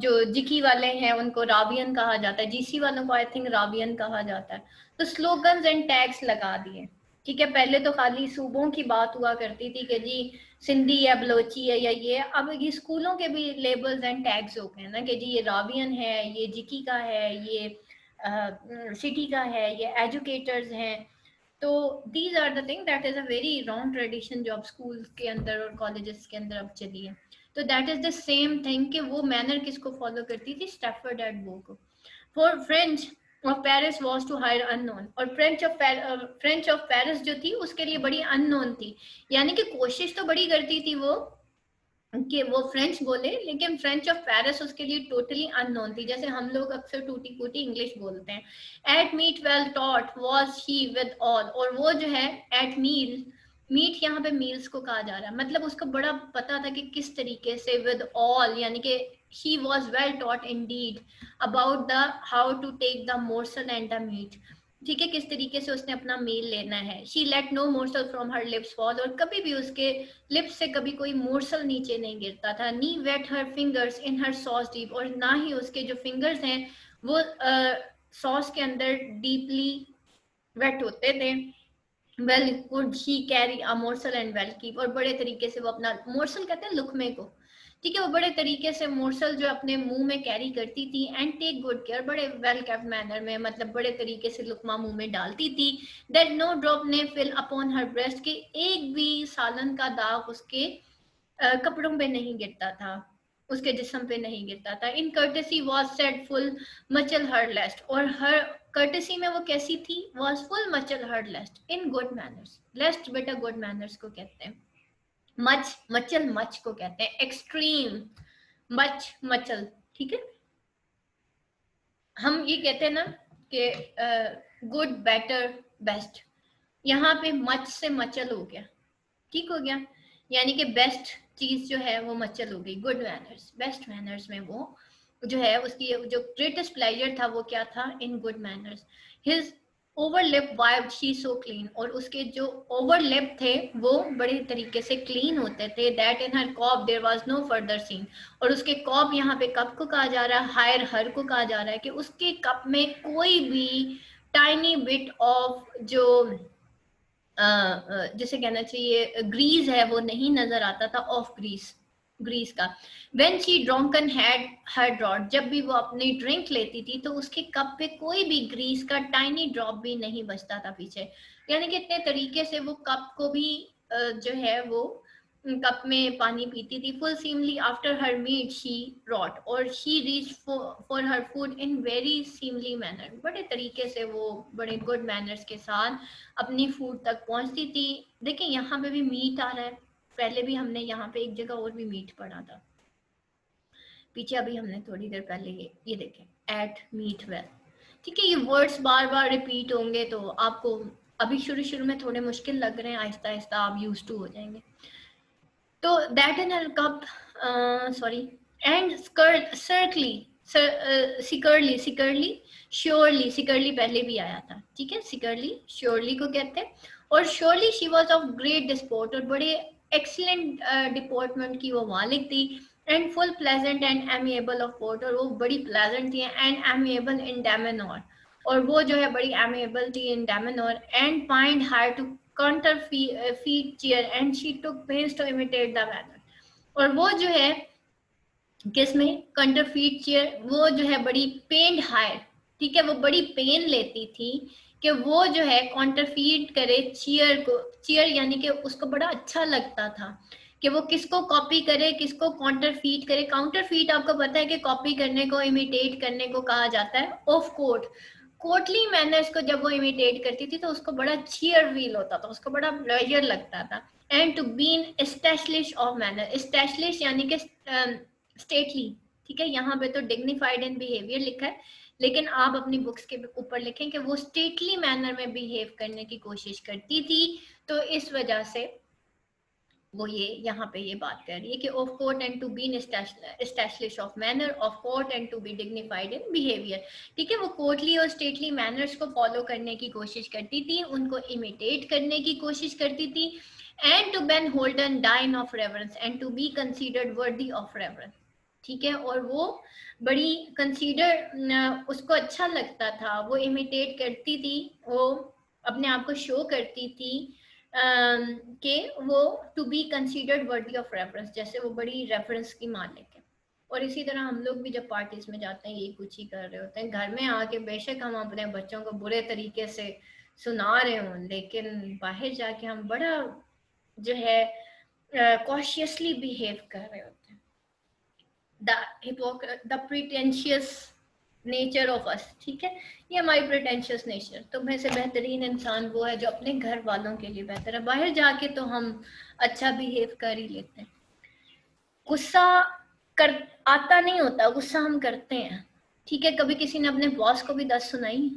जो जिकी वाले हैं उनको रावियन कहा जाता है, जीसी वालों को आई थिंक रावियन कहा जाता है। तो स्लोगन्स एंड टैग्स लगा दिए। ठीक है, पहले तो खाली सूबों की बात हुआ करती थी कि जी सिंधी है, बलोची है या ये, अब ये स्कूलों के भी लेबल्स एंड टैग्स हो गए ना कि जी ये रावियन है, ये जिकी का है, ये सिटी का है, ये एजुकेटर्स हैं। तो these are the thing that is a very wrong tradition जो अब स्कूल के अंदर और कॉलेजेस के अंदर अब चली है। तो that is the same thing कि वो मैनर किसको फॉलो करती थी, स्टैफर्ड एट वो को। For French of Paris was to hire unknown, और फ्रेंच ऑफ पेरिस जो थी उसके लिए बड़ी अननोन थी। यानी कि कोशिश तो बड़ी करती थी वो कि वो फ्रेंच बोले, लेकिन फ्रेंच ऑफ पेरिस उसके लिए टोटली अननोन थी। जैसे हम लोग अक्सर टूटी फूटी इंग्लिश बोलते हैं। At meat well taught was he with all, और वो जो है एट मील, मीट यहाँ पे मील्स को कहा जा रहा है, मतलब उसको बड़ा पता था कि किस तरीके से विद ऑल, यानी कि he was well taught indeed about the how to take the morsel and the meat। ठीक है, किस तरीके से उसने अपना मील लेना है। She let no morsel from her lips fall, और कभी भी उसके लिप्स से कभी कोई मोर्सल नीचे नहीं गिरता था। नी wet her fingers in her sauce deep, और ना ही उसके जो फिंगर्स हैं वो सॉस के अंदर डीपली वेट होते थे। Well could she carry a morsel and well keep, और बड़े तरीके से वो अपना मोर्सल कहते हैं लुकमे को, ठीक है, वो बड़े तरीके से मोर्सल जो अपने मुंह में कैरी करती थी। एंड टेक गुड केयर, बड़े वेल केप्ट मैनर में, मतलब बड़े तरीके से लुकमा मुंह में डालती थी। दैट नो ड्रॉप ने फिल अपॉन हर ब्रेस्ट, के एक भी सालन का दाग उसके कपड़ों पे नहीं गिरता था, उसके जिस्म पे नहीं गिरता था। इन कर्टेसी वॉज सेड फुल मचल हर लेस्ट, और हर कर्टेसी में वो कैसी थी, वॉज फुल मचल हर लेस्ट इन गुड मैनर्स। लेस्ट बेटा गुड मैनर्स को कहते हैं। मच मचल मच को कहते हैं, एक्सट्रीम मच मचल, ठीक है। हम ये कहते हैं ना कि गुड बेटर बेस्ट, यहाँ पे मच से मचल हो गया, ठीक हो गया, यानी कि बेस्ट चीज जो है वो मचल हो गई। गुड मैनर्स, बेस्ट मैनर्स में वो जो है उसकी जो ग्रेटेस्ट प्लेजर था वो क्या था, in good manners. His overlip wiped she so clean, और उसके जो ओवरलिप थे वो बड़े तरीके से क्लीन होते थे। That in her cup there was no further seen, और उसके कॉप यहाँ पे कप को कहा जा रहा है, हायर हर को कहा जा रहा है कि उसके कप में कोई भी टाइनी बिट ऑफ जो जिसे कहना चाहिए ग्रीस है वो नहीं नजर आता था, ऑफ ग्रीस, ग्रीस का। When she drunken had her draught, जब भी वो अपनी ड्रिंक लेती थी तो उसके कप पे कोई भी ग्रीस का टाइनी ड्रॉप भी नहीं बचता था पीछे। यानी कि इतने तरीके से वो कप को भी जो है वो कप में पानी पीती थी। Full seemly after her meat she raught, और she reach for her food in very seemly manner, बड़े तरीके से वो बड़े गुड मैनर्स के साथ अपनी फूड तक पहुंचती थी। देखिए यहाँ पे भी मीट आ रहा है, पहले भी हमने यहाँ पे एक जगह और भी मीट पढ़ा था पीछे, अभी हमने थोड़ी देर पहले ये देखें, एट मीट वेल। ठीक है, ये वर्ड्स बार बार रिपीट होंगे तो आपको अभी शुरू शुरू में थोड़े मुश्किल लग रहे हैं, आहिस्ता आहिस्ता आप यूज टू हो जाएंगे। तो that in her cup, sorry, and sikerly, sikerly, sikerly surely, sikerly पहले भी आया था, ठीक है, सिकरली श्योरली को कहते हैं। और surely she was of great disport, और बड़े एक्सीलेंट डिपोर्टमेंट की वो मालिक थी। And full pleasant and amiable of port, और वो बड़ी प्लेजेंट थी एंड एमिएबल इन डेमेनोर, और वो जो है बड़ी एमिएबल थी इन डेमेनोर। एंड फाइंड हार to counterfeit cheer and she took pains to imitate the manner, और वो जो है किसमें counterfeit cheer, वो जो है बड़ी पेन हायर, ठीक है, वो बड़ी पेन लेती थी कि वो जो है counterfeit करे cheer को, cheer यानी कि उसको बड़ा अच्छा लगता था कि वो किसको कॉपी करे, किसको काउंटरफीट करे। काउंटरफीट आपको पता है कि कॉपी करने को, इमिटेट करने को कहा जाता है ऑफ कोर्ट। कोर्टली मैनर्स को जब वो इमिटेट करती थी तो उसको बड़ा चीयर फील होता था, उसको बड़ा प्लेजर लगता था। And to been establish of manner, establish यानी कि स्टेटली, ठीक है, यहाँ पे तो डिग्निफाइड इन बिहेवियर लिखा है, लेकिन आप अपनी बुक्स के ऊपर लिखें कि वो स्टेटली मैनर में बिहेव करने की कोशिश करती थी। तो इस वजह से वो ये यहाँ पे ये बात कर रही है कि of court and to be establish of manner of court and to be dignified in behaviour. ठीक है, वो कोर्टली और स्टेटली मैनर्स को फॉलो करने की कोशिश करती थी, उनको इमिटेट करने की कोशिश करती थी, and to been holden dine of reverence and to be considered worthy of reverence. ठीक है, और वो बड़ी कंसीडर, उसको अच्छा लगता था, वो इमिटेट करती थी, वो अपने आप को शो करती थी कि वो to be considered worthy of reference, जैसे वो बड़ी रेफरेंस की मालिक है। और इसी तरह हम लोग भी जब पार्टीज में जाते हैं यही कुछ ही कर रहे होते हैं। घर में आके बेशक हम अपने बच्चों को बुरे तरीके से सुना रहे हों, लेकिन बाहर जाके हम बड़ा जो है कॉशियसली बिहेव कर रहे होते हैं। The pretentious nature of us, ठीक है, ये हमारी प्रिटेंशियस नेचर। तो में से बेहतरीन इंसान वो है जो अपने घर वालों के लिए बेहतर है, बाहर जाके तो हम अच्छा बिहेव कर ही लेते हैं। गुस्सा कर आता नहीं होता, गुस्सा हम करते हैं। ठीक है, कभी किसी ने अपने बॉस को भी 10 सुनाई,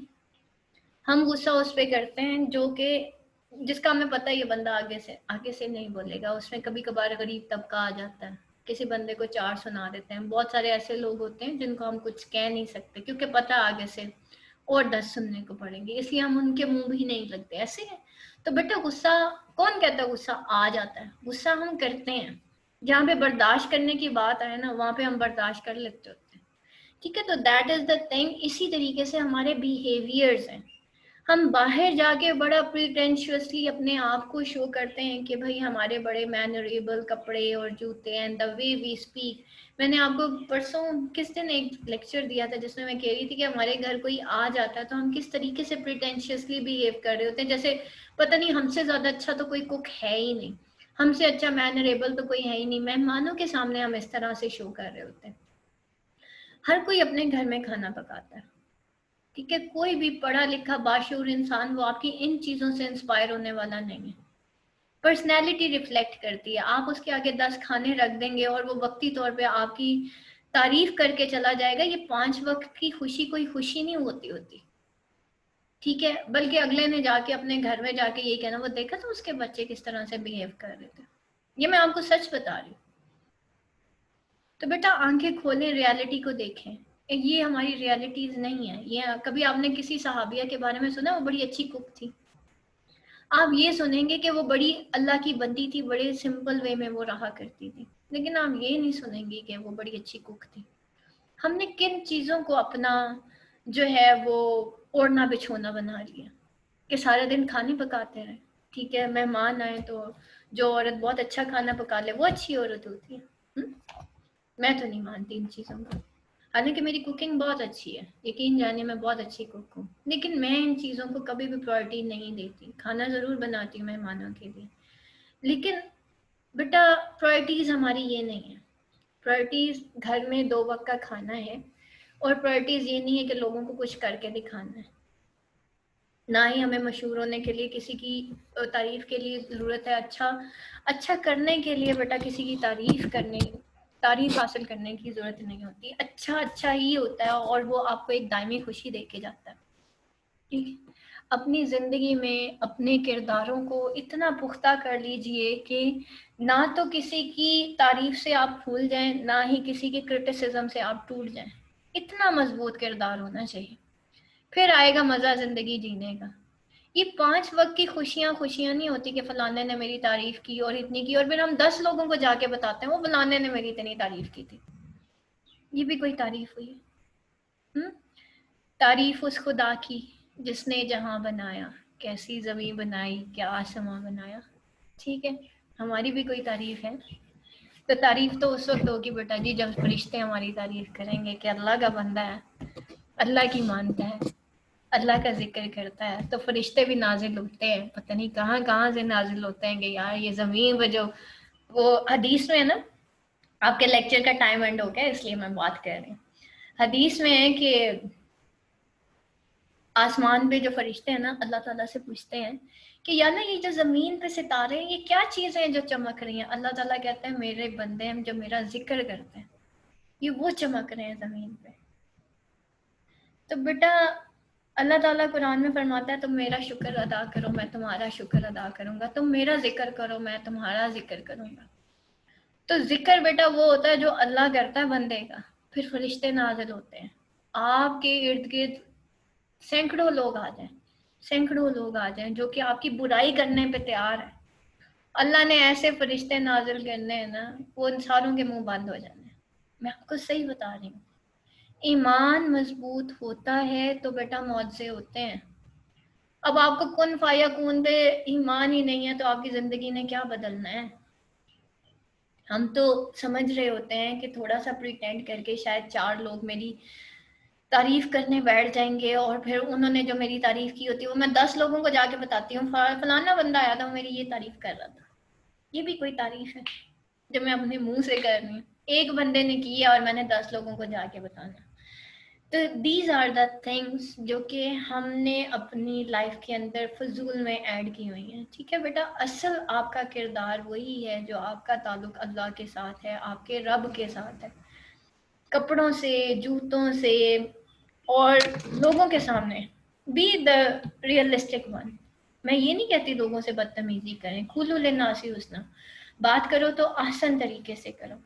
हम गुस्सा उस पर करते हैं जो कि जिसका हमें पता है ये बंदा आगे से नहीं बोलेगा। उसमें कभी कभार गरीब तबका आ जाता है, किसी बंदे को 4 सुना देते हैं। बहुत सारे ऐसे लोग होते हैं जिनको हम कुछ कह नहीं सकते क्योंकि पता आगे से और 10 सुनने को पड़ेंगे, इसलिए हम उनके मुंह भी नहीं लगते। ऐसे है। तो बेटा गुस्सा कौन कहता है गुस्सा आ जाता है? गुस्सा हम करते हैं। जहाँ पे बर्दाश्त करने की बात आए ना, वहां पे हम बर्दाश्त कर लेते होते हैं। ठीक है, तो दैट इज द थिंग। इसी तरीके से हमारे बिहेवियर्स हैं। हम बाहर जाके बड़ा प्रिटेंशियसली अपने आप को शो करते हैं कि भाई हमारे बड़े मैनरेबल कपड़े और जूते हैं, द वे वी स्पीक। मैंने आपको परसों किस दिन एक लेक्चर दिया था जिसमें मैं कह रही थी कि हमारे घर कोई आ जाता है तो हम किस तरीके से प्रिटेंशियसली बिहेव कर रहे होते हैं, जैसे पता नहीं हमसे ज्यादा अच्छा तो कोई कुक है ही नहीं, हमसे अच्छा मैनरेबल तो कोई है ही नहीं। मेहमानों के सामने हम इस तरह से शो कर रहे होते हैं। हर कोई अपने घर में खाना पकाता है। ठीक है, कोई भी पढ़ा लिखा बाशऊर इंसान वो आपकी इन चीजों से इंस्पायर होने वाला नहीं है। पर्सनैलिटी रिफ्लेक्ट करती है। आप उसके आगे 10 खाने रख देंगे और वो वक्ती तौर पे आपकी तारीफ करके चला जाएगा। ये 5 वक्त की खुशी कोई खुशी नहीं होती। ठीक है, बल्कि अगले ने जाके अपने घर में जाके यही कहना, वो देखा तो उसके बच्चे किस तरह से बिहेव कर रहे थे। ये मैं आपको सच बता रही हूँ। तो बेटा आंखें खोलें, रियलिटी को देखें। ये हमारी रियलिटीज नहीं है। ये कभी आपने किसी सहाबिया के बारे में सुना वो बड़ी अच्छी कुक थी? आप ये सुनेंगे कि वो बड़ी अल्लाह की बंदी थी, बड़े सिंपल वे में वो रहा करती थी, लेकिन आप ये नहीं सुनेंगे कि वो बड़ी अच्छी कुक थी। हमने किन चीज़ों को अपना जो है वो ओढ़ना बिछोना बना लिया कि सारा दिन खाने पकाते रहे। ठीक है, मेहमान आए तो जो औरत बहुत अच्छा खाना पका ले वो अच्छी औरत होती है। मैं तो नहीं मानती इन चीज़ों को। हालांकि मेरी कुकिंग बहुत अच्छी है, यकीन जानिए मैं बहुत अच्छी कुक हूँ, लेकिन मैं इन चीज़ों को कभी भी प्रायोरिटी नहीं देती। खाना ज़रूर बनाती हूँ मेहमानों के लिए, लेकिन बेटा प्रायोरिटीज़ हमारी ये नहीं है। प्रायोरिटीज़ घर में 2 वक्त का खाना है, और प्रायोरिटीज़ ये नहीं है कि लोगों को कुछ करके दिखाना है। ना ही हमें मशहूर होने के लिए किसी की तारीफ के लिए ज़रूरत है। अच्छा करने के लिए बेटा किसी की तारीफ हासिल करने की ज़रूरत नहीं होती। अच्छा ही होता है और वो आपको एक दायमी खुशी दे के जाता है। ठीक है, अपनी ज़िंदगी में अपने किरदारों को इतना पुख्ता कर लीजिए कि ना तो किसी की तारीफ से आप फूल जाएं, ना ही किसी के क्रिटिसिज्म से आप टूट जाएं। इतना मजबूत किरदार होना चाहिए, फिर आएगा मज़ा ज़िंदगी जीने का। ये 5 वक्त की खुशियां नहीं होती कि फलाने ने मेरी तारीफ की और इतनी की, और फिर हम 10 लोगों को जाके बताते हैं वो फलाने ने मेरी इतनी तारीफ की थी। ये भी कोई तारीफ हुई? हम्म? तारीफ उस खुदा की जिसने जहां बनाया, कैसी जमीन बनाई, क्या आसमां बनाया। ठीक है, हमारी भी कोई तारीफ है? तो तारीफ तो उस वक्त होगी बेटा जी जब फरिश्ते हमारी तारीफ करेंगे कि अल्लाह का बंदा है, अल्लाह की मानता है, अल्लाह का जिक्र करता है। तो फरिश्ते भी नाजिल होते हैं, पता नहीं कहाँ कहाँ से नाजिल होते हैं कि यार ये जमीन पर जो वो हदीस में है ना। आपके लेक्चर का टाइम एंड हो गया इसलिए मैं बात कर रही हूँ। हदीस में है कि आसमान पे जो फरिश्ते हैं ना अल्लाह ताला से पूछते हैं कि यार ना ये जो जमीन पे सितारे हैं ये क्या चीजें हैं जो चमक रही हैं? अल्लाह ताला कहते हैं मेरे बंदे हैं जो मेरा जिक्र करते हैं, ये वो चमक रहे हैं जमीन पे। तो बेटा अल्लाह ताला कुरान में फरमाता है तुम मेरा शुक्र अदा करो मैं तुम्हारा शुक्र अदा करूंगा, तुम मेरा जिक्र करो मैं तुम्हारा जिक्र करूंगा। तो जिक्र बेटा वो होता है जो अल्लाह करता है बंदे का, फिर फरिश्ते नाजिल होते हैं। आपके इर्द गिर्द सैकड़ों लोग आ जाएं, सैकड़ों लोग आ जाएं जो कि आपकी बुराई करने पे तैयार है, अल्लाह ने ऐसे फरिश्ते नाजिल करने हैं ना, वो इंसानों के मुंह बंद हो जाने हैं। मैं आपको सही बता रही हूँ, ईमान मजबूत होता है तो बेटा मौजे होते हैं। अब आपको कुन फाया कून पे ईमान ही नहीं है तो आपकी जिंदगी ने क्या बदलना है। हम तो समझ रहे होते हैं कि थोड़ा सा प्रिटेंड करके शायद 4 लोग मेरी तारीफ करने बैठ जाएंगे और फिर उन्होंने जो मेरी तारीफ की होती है वो मैं 10 लोगों को जाके बताती हूँ, फलाना बंदा आया था मेरी ये तारीफ कर रहा था। ये भी कोई तारीफ है जो मैं अपने मुंह से कर रही हूँ? एक बंदे ने की है और मैंने 10 लोगों को जाके बताना। तो दीज आर द थिंग्स जो कि हमने अपनी लाइफ के अंदर फजूल में ऐड की हुई हैं। ठीक है बेटा, असल आपका किरदार वही है जो आपका ताल्लुक अल्लाह के साथ है, आपके रब के साथ है। कपड़ों से, जूतों से और लोगों के सामने बी द रियलिस्टिक वन। मैं ये नहीं कहती लोगों से बदतमीजी करें, खुलू लिन्नासी हुस्ना, बात करो तो आसान तरीके से करो।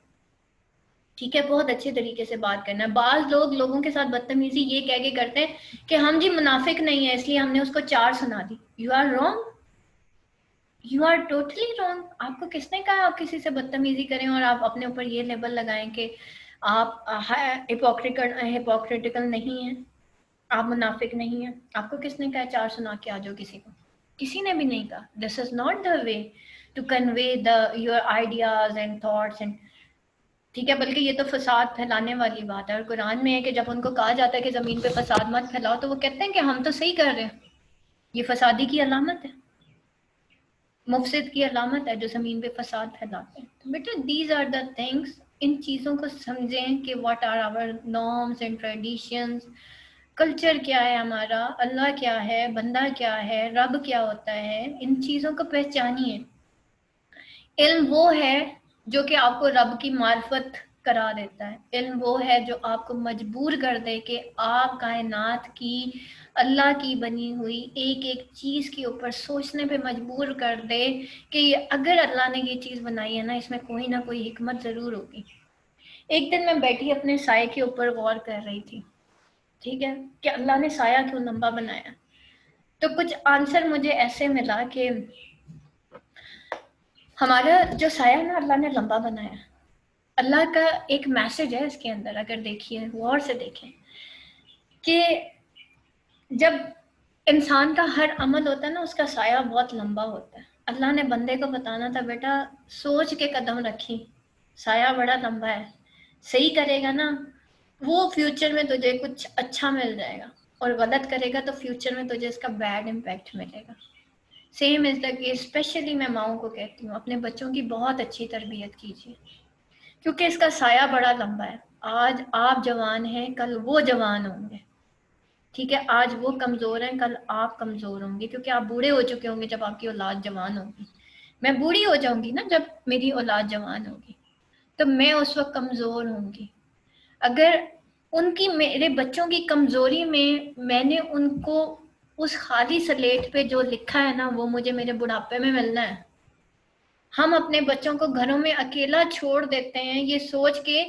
ठीक है, बहुत अच्छे तरीके से बात करना है। बाज लोग लोगों के साथ बदतमीजी ये कह के करते हैं कि हम जी मुनाफिक नहीं है इसलिए हमने उसको 4 सुना दी। You are wrong, you are totally wrong. आपको किसने कहा आप किसी से बदतमीजी करें और आप अपने ऊपर ये लेबल लगाएं कि आप हिपोक्रिटिकल नहीं है, आप मुनाफिक नहीं है। आपको किसने कहा 4 सुना के आ जाओ किसी को? किसी ने भी नहीं कहा। This is not the way to convey the your ideas and thoughts and, ठीक है, बल्कि ये तो फसाद फैलाने वाली बात है। और कुरान में है कि जब उनको कहा जाता है कि जमीन पे फसाद मत फैलाओ तो वो कहते हैं कि हम तो सही कर रहे हैं। ये फसादी की अलामत है, मुफसिद की अलामत है जो जमीन पे फसाद फैलाते हैं। तो बेटा दीज आर द थिंग्स, इन चीज़ों को समझें कि what are our norms and traditions, culture क्या है हमारा, अल्लाह क्या है, बंदा क्या है, रब क्या होता है। इन चीज़ों को पहचानिए। इल्म वो है जो कि आपको रब की मार्फत करा देता है। इल्म वो है जो आपको मजबूर कर दे कि आप कायनात की, अल्लाह की बनी हुई एक एक चीज़ के ऊपर सोचने पे मजबूर कर दे कि अगर अल्लाह ने ये चीज़ बनाई है ना, इसमें कोई ना कोई हिकमत ज़रूर होगी। एक दिन मैं बैठी अपने साय के ऊपर गौर कर रही थी, ठीक है, कि अल्लाह ने साया क्यों लंबा बनाया। तो कुछ आंसर मुझे ऐसे मिला कि हमारा जो साया ना अल्लाह ने लंबा बनाया, अल्लाह का एक मैसेज है इसके अंदर। अगर देखिए, गौर से देखें कि जब इंसान का हर अमल होता है ना उसका साया बहुत लंबा होता है। अल्लाह ने बंदे को बताना था बेटा सोच के कदम रखी, साया बड़ा लंबा है, सही करेगा ना वो फ्यूचर में तुझे कुछ अच्छा मिल जाएगा, और गलत करेगा तो फ्यूचर में तुझे इसका बैड इम्पैक्ट मिलेगा। Same is the case, specially मैं माओ को कहती हूँ अपने बच्चों की बहुत अच्छी तरबियत कीजिए, क्योंकि इसका साया बड़ा लंबा है। आज आप जवान हैं, कल वो जवान होंगे। ठीक है, आज वो कमजोर हैं, कल आप कमजोर होंगे, क्योंकि आप बूढ़े हो चुके होंगे जब आपकी औलाद जवान होगी। मैं बूढ़ी हो जाऊंगी ना जब मेरी औलाद जवान होगी, तो मैं उस वक्त कमजोर होंगी। अगर उनकी, मेरे बच्चों की कमजोरी में मैंने उनको उस खाली स्लेट पे जो लिखा है ना वो मुझे मेरे बुढ़ापे में मिलना है। हम अपने बच्चों को घरों में अकेला छोड़ देते हैं ये सोच के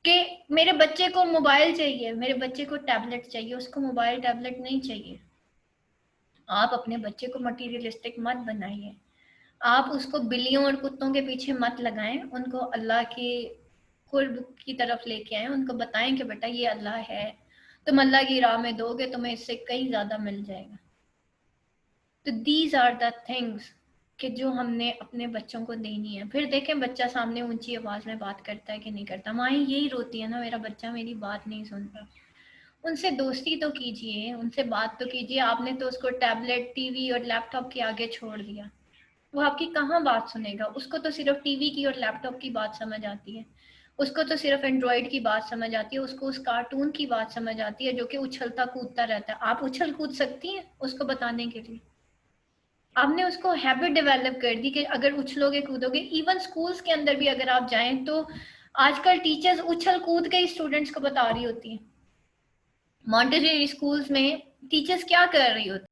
कि मेरे बच्चे को मोबाइल चाहिए, मेरे बच्चे को टैबलेट चाहिए। उसको मोबाइल टैबलेट नहीं चाहिए। आप अपने बच्चे को मटीरियलिस्टिक मत बनाइए। आप उसको बिल्लियों और कुत्तों के पीछे मत लगाएं, उनको अल्लाह की कुर्ब की तरफ लेके आए। उनको बताएं कि बेटा ये अल्लाह है, तुम अल्लाह की राह में दोगे तुम्हें इससे कहीं ज्यादा मिल जाएगा। तो दीज आर द थिंग्स कि जो हमने अपने बच्चों को देनी है। फिर देखें बच्चा सामने ऊंची आवाज में बात करता है कि नहीं करता, माएँ यही रोती है ना, मेरा बच्चा मेरी बात नहीं सुनता। उनसे दोस्ती तो कीजिए, उनसे बात तो कीजिए। आपने तो उसको टैबलेट, टीवी और लैपटॉप के आगे छोड़ दिया, वो आपकी कहाँ बात सुनेगा। उसको तो सिर्फ टीवी की और लैपटॉप की बात समझ आती है, उसको तो सिर्फ एंड्रॉइड की बात समझ आती है, उसको उस कार्टून की बात समझ आती है जो कि उछलता कूदता रहता है। आप उछल कूद सकती हैं उसको बताने के लिए? आपने उसको हैबिट डेवलप कर दी कि अगर उछलोगे कूदोगे। इवन स्कूल्स के अंदर भी अगर आप जाएं तो आजकल टीचर्स उछल कूद के ही स्टूडेंट्स को बता रही होती हैं। मॉन्टेसरी स्कूल्स में टीचर्स क्या कर रही होती